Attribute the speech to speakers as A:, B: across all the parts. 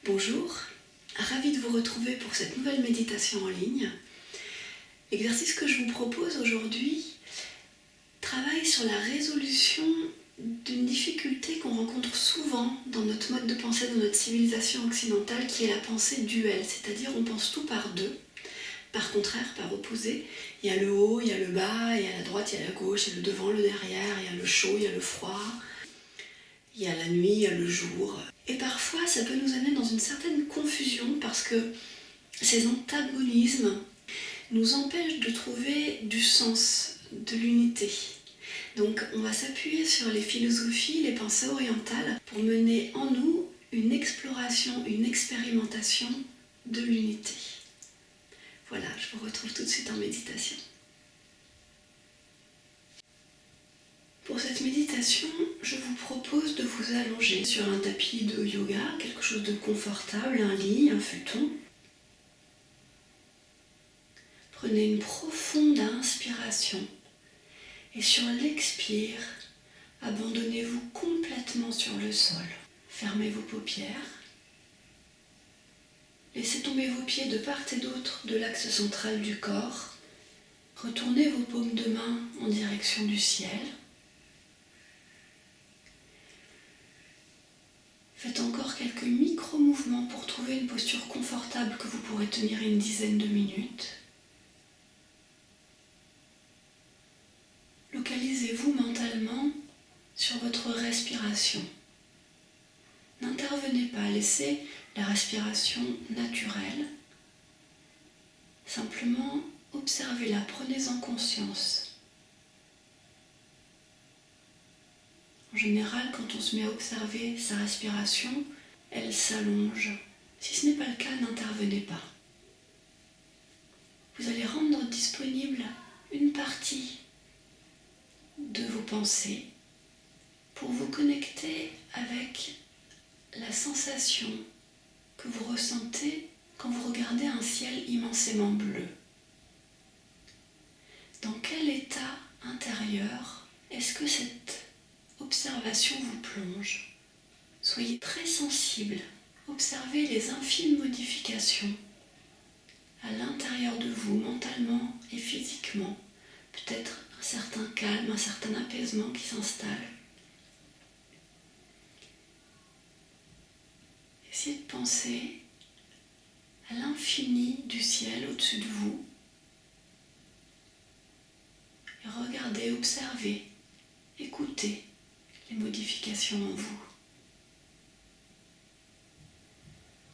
A: Bonjour, ravie de vous retrouver pour cette nouvelle méditation en ligne. L'exercice que je vous propose aujourd'hui travaille sur la résolution d'une difficulté qu'on rencontre souvent dans notre mode de pensée, dans notre civilisation occidentale, qui est la pensée duelle, c'est-à-dire on pense tout par deux, par contraire, par opposé. Il y a le haut, il y a le bas, il y a la droite, il y a la gauche, il y a le devant, le derrière, il y a le chaud, il y a le froid. Il y a la nuit, il y a le jour. Et parfois, ça peut nous amener dans une certaine confusion parce que ces antagonismes nous empêchent de trouver du sens, de l'unité. Donc, on va s'appuyer sur les philosophies, les pensées orientales pour mener en nous une exploration, une expérimentation de l'unité. Voilà, je vous retrouve tout de suite en méditation. Pour cette méditation, je vous propose de vous allonger sur un tapis de yoga, quelque chose de confortable, un lit, un futon. Prenez une profonde inspiration et sur l'expire, abandonnez-vous complètement sur le sol. Fermez vos paupières. Laissez tomber vos pieds de part et d'autre de l'axe central du corps. Retournez vos paumes de main en direction du ciel. Faites encore quelques micro-mouvements pour trouver une posture confortable que vous pourrez tenir une dizaine de minutes. Localisez-vous mentalement sur votre respiration. N'intervenez pas, laissez la respiration naturelle. Simplement observez-la, prenez-en conscience. En général, quand on se met à observer sa respiration, elle s'allonge. Si ce n'est pas le cas, n'intervenez pas. Vous allez rendre disponible une partie de vos pensées pour vous connecter avec la sensation que vous ressentez quand vous regardez un ciel immensément bleu. Dans quel état intérieur est-ce que cette observation vous plonge? Soyez très sensible. Observez les infimes modifications à l'intérieur de vous, mentalement et physiquement. Peut-être un certain calme, un certain apaisement qui s'installe. Essayez de penser à l'infini du ciel au-dessus de vous. Et regardez, observez, écoutez les modifications en vous.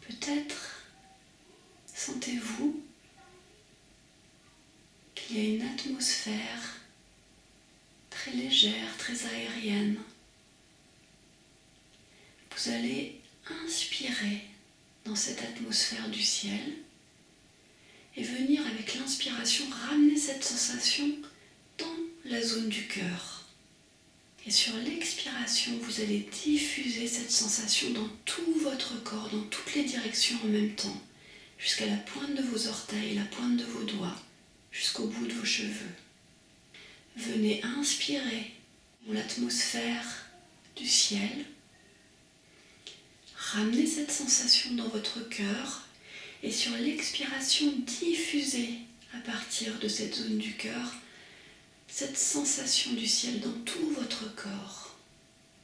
A: Peut-être sentez-vous qu'il y a une atmosphère très légère, très aérienne. Vous allez inspirer dans cette atmosphère du ciel et venir avec l'inspiration ramener cette sensation dans la zone du cœur. Et sur l'expiration, vous allez diffuser cette sensation dans tout votre corps, dans toutes les directions en même temps, jusqu'à la pointe de vos orteils, la pointe de vos doigts, jusqu'au bout de vos cheveux. Venez inspirer l'atmosphère du ciel. Ramenez cette sensation dans votre cœur et sur l'expiration, diffusez à partir de cette zone du cœur cette sensation du ciel dans tout votre corps.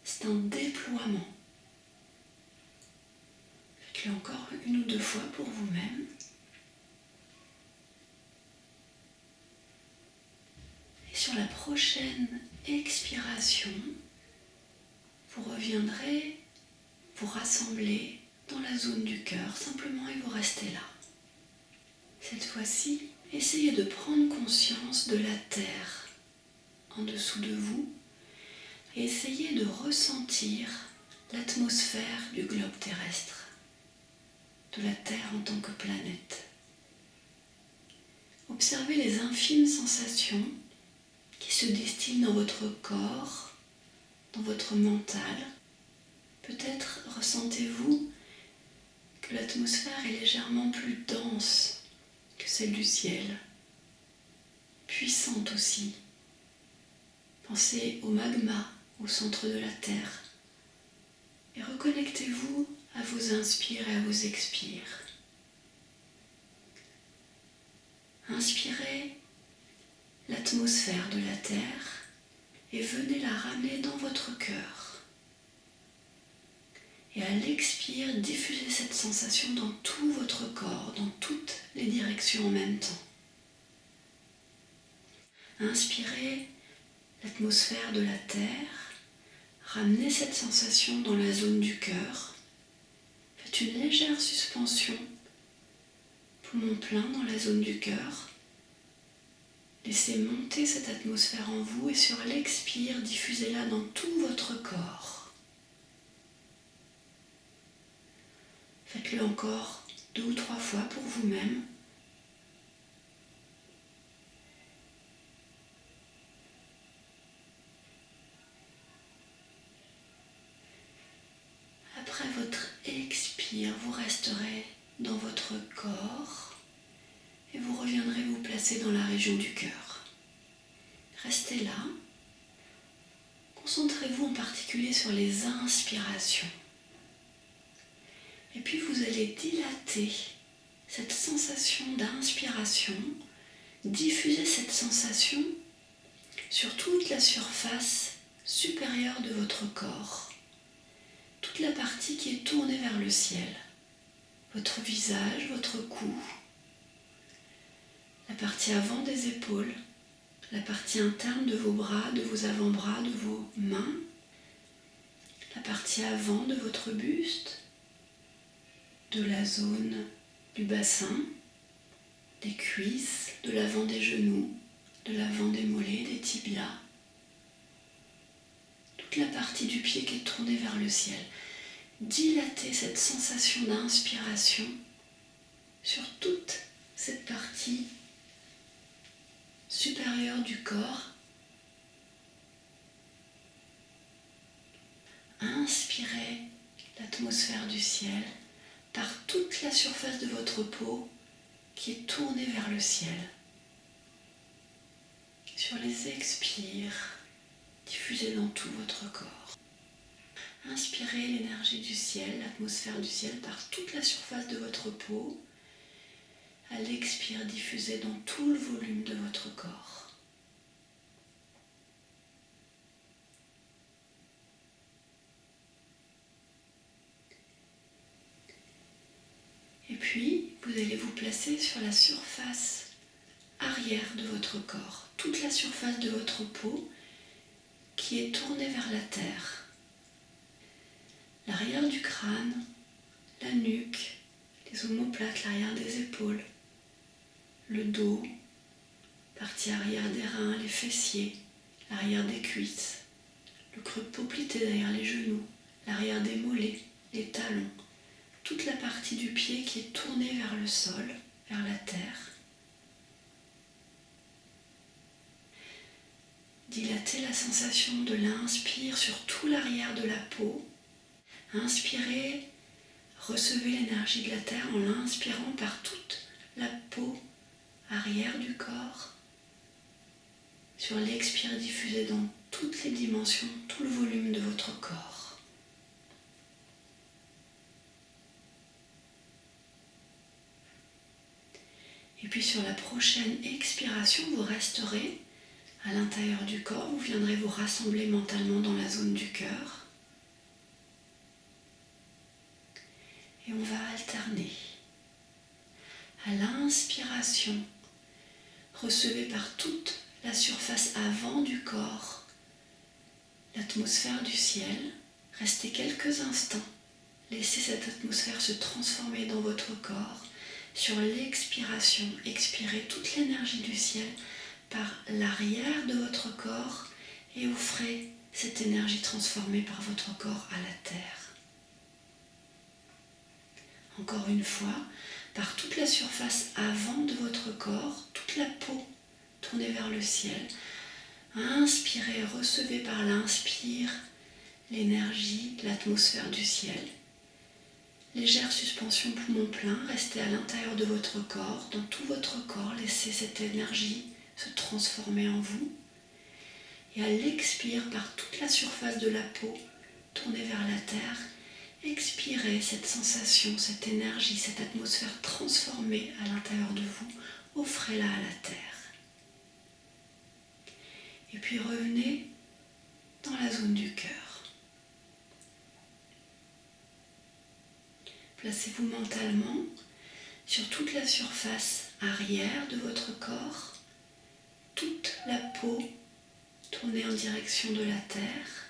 A: C'est un déploiement. Faites-le encore une ou deux fois pour vous-même. Et sur la prochaine expiration, vous reviendrez vous rassembler dans la zone du cœur, simplement, et vous restez là. Cette fois-ci, essayez de prendre conscience de la terre en dessous de vous et essayez de ressentir l'atmosphère du globe terrestre, de la Terre en tant que planète. Observez les infimes sensations qui se distillent dans votre corps, dans votre mental. Peut-être ressentez-vous que l'atmosphère est légèrement plus dense que celle du ciel, puissante aussi. Pensez au magma au centre de la Terre et reconnectez-vous à vos inspires et à vos expires. Inspirez l'atmosphère de la Terre et venez la ramener dans votre cœur. Et à l'expire, diffusez cette sensation dans tout votre corps, dans toutes les directions en même temps. Inspirez l'atmosphère de la Terre, ramenez cette sensation dans la zone du cœur. Faites une légère suspension, poumon plein dans la zone du cœur. Laissez monter cette atmosphère en vous et sur l'expire, diffusez-la dans tout votre corps. Faites-le encore 2 ou 3 fois pour vous-même. Après votre expire, vous resterez dans votre corps et vous reviendrez vous placer dans la région du cœur. Restez là. Concentrez-vous en particulier sur les inspirations. Et puis vous allez dilater cette sensation d'inspiration, diffuser cette sensation sur toute la surface supérieure de votre corps, toute la partie qui est tournée vers le ciel, votre visage, votre cou, la partie avant des épaules, la partie interne de vos bras, de vos avant-bras, de vos mains, la partie avant de votre buste, de la zone du bassin, des cuisses, de l'avant des genoux, de l'avant des mollets, des tibias, toute la partie du pied qui est tournée vers le ciel. Dilatez cette sensation d'inspiration sur toute cette partie supérieure du corps. Inspirez l'atmosphère du ciel par toute la surface de votre peau qui est tournée vers le ciel. Sur les expires, diffusez dans tout votre corps. Inspirez l'énergie du ciel, l'atmosphère du ciel par toute la surface de votre peau. À l'expire, diffusez dans tout le volume de votre corps. Et puis, vous allez vous placer sur la surface arrière de votre corps, toute la surface de votre peau qui est tournée vers la terre. L'arrière du crâne, la nuque, les omoplates, l'arrière des épaules, le dos, partie arrière des reins, les fessiers, l'arrière des cuisses, le creux poplité derrière les genoux, l'arrière des mollets, les talons, toute la partie du pied qui est tournée vers le sol, vers la terre. Dilatez la sensation de l'inspire sur tout l'arrière de la peau. Inspirez, recevez l'énergie de la terre en l'inspirant par toute la peau arrière du corps. Sur l'expire, diffusez dans toutes les dimensions, tout le volume de votre corps. Et puis sur la prochaine expiration, vous resterez à l'intérieur du corps, vous viendrez vous rassembler mentalement dans la zone du cœur. Et on va alterner. À l'inspiration, recevez par toute la surface avant du corps l'atmosphère du ciel. Restez quelques instants. Laissez cette atmosphère se transformer dans votre corps. Sur l'expiration, expirez toute l'énergie du ciel par l'arrière de votre corps et offrez cette énergie transformée par votre corps à la terre. Encore une fois, par toute la surface avant de votre corps, toute la peau tournée vers le ciel. Inspirez, recevez par l'inspire l'énergie, l'atmosphère du ciel. Légère suspension poumon plein, restez à l'intérieur de votre corps, dans tout votre corps, laissez cette énergie se transformer en vous. Et à l'expire, par toute la surface de la peau, tournez vers la terre expirez cette sensation, cette énergie, cette atmosphère transformée à l'intérieur de vous. Offrez-la à la terre. Et puis revenez dans la zone du cœur. Placez-vous mentalement sur toute la surface arrière de votre corps, toute la peau tournée en direction de la terre.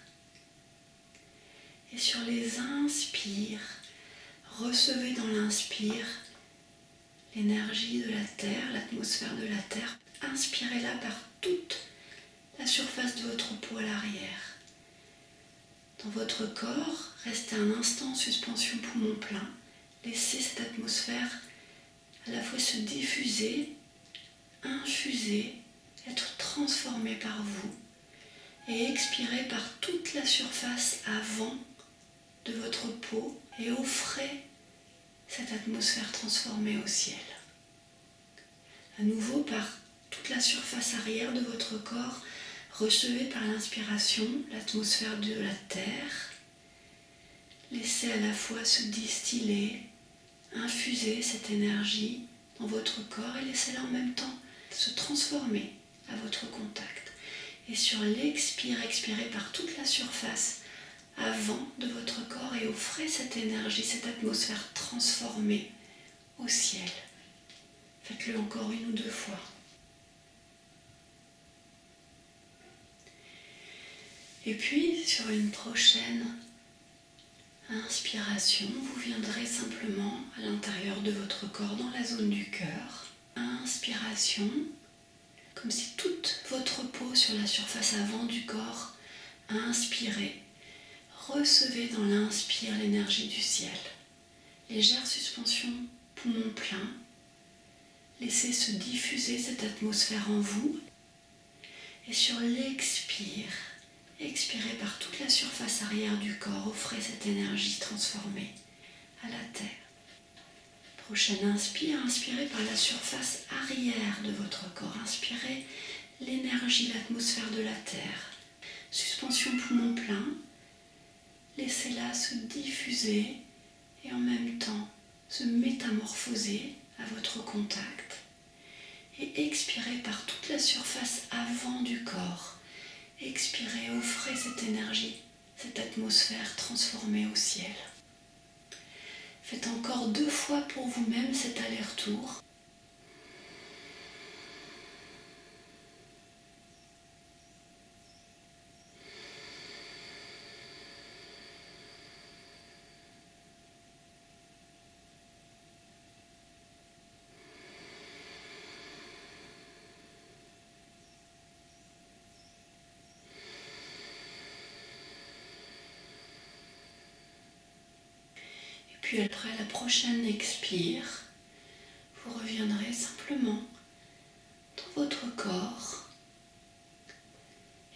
A: Et sur les inspires, recevez dans l'inspire l'énergie de la terre, l'atmosphère de la terre. Inspirez-la par toute la surface de votre peau à l'arrière. Dans votre corps, restez un instant en suspension poumon plein. Laissez cette atmosphère à la fois se diffuser, infuser, être transformée par vous et expirer par toute la surface avant de votre peau et offrez cette atmosphère transformée au ciel. À nouveau, par toute la surface arrière de votre corps, recevez par l'inspiration l'atmosphère de la terre. Laissez à la fois se distiller, infuser cette énergie dans votre corps et laissez-la en même temps se transformer à votre contact. Et sur l'expire, expirez par toute la surface avant de votre corps et offrez cette énergie, cette atmosphère transformée au ciel. Faites-le encore une ou deux fois. Et puis, sur une prochaine inspiration, vous viendrez simplement à l'intérieur de votre corps, dans la zone du cœur. Inspiration, comme si toute votre peau sur la surface avant du corps inspirait. Recevez dans l'inspire l'énergie du ciel. Légère suspension, poumon plein. Laissez se diffuser cette atmosphère en vous. Et sur l'expire, expirez par toute la surface arrière du corps. Offrez cette énergie transformée à la terre. Prochaine inspire, inspirez par la surface arrière de votre corps. Inspirez l'énergie, l'atmosphère de la terre. Suspension poumon plein. Laissez-la se diffuser et en même temps se métamorphoser à votre contact. Et expirez par toute la surface avant du corps. Expirez, offrez cette énergie, cette atmosphère transformée au ciel. Faites encore 2 fois pour vous-même cet aller-retour. Puis après la prochaine expire, vous reviendrez simplement dans votre corps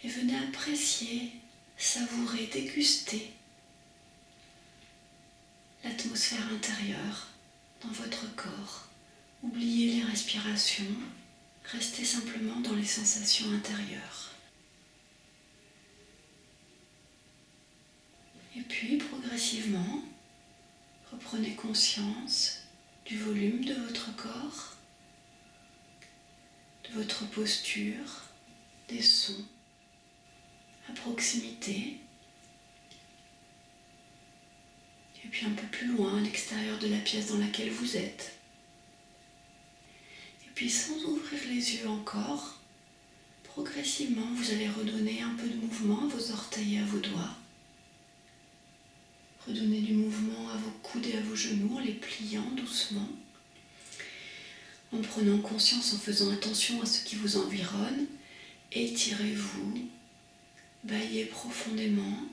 A: et venez apprécier, savourer, déguster l'atmosphère intérieure dans votre corps. Oubliez les respirations, restez simplement dans les sensations intérieures. Et puis progressivement, reprenez conscience du volume de votre corps, de votre posture, des sons à proximité. Et puis un peu plus loin, à l'extérieur de la pièce dans laquelle vous êtes. Et puis sans ouvrir les yeux encore, progressivement vous allez redonner un peu de mouvement à vos orteils et à vos doigts. Redonnez du mouvement à vos coudes et à vos genoux en les pliant doucement, en prenant conscience, en faisant attention à ce qui vous environne. Étirez-vous, baillez profondément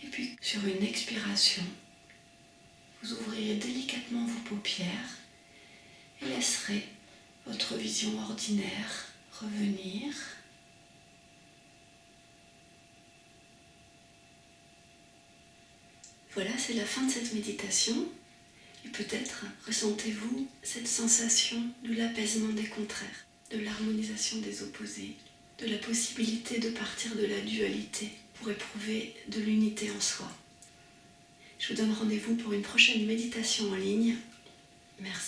A: et puis sur une expiration, vous ouvrirez délicatement vos paupières et laisserez votre vision ordinaire revenir. Voilà, c'est la fin de cette méditation. Et peut-être ressentez-vous cette sensation de l'apaisement des contraires, de l'harmonisation des opposés, de la possibilité de partir de la dualité pour éprouver de l'unité en soi. Je vous donne rendez-vous pour une prochaine méditation en ligne. Merci.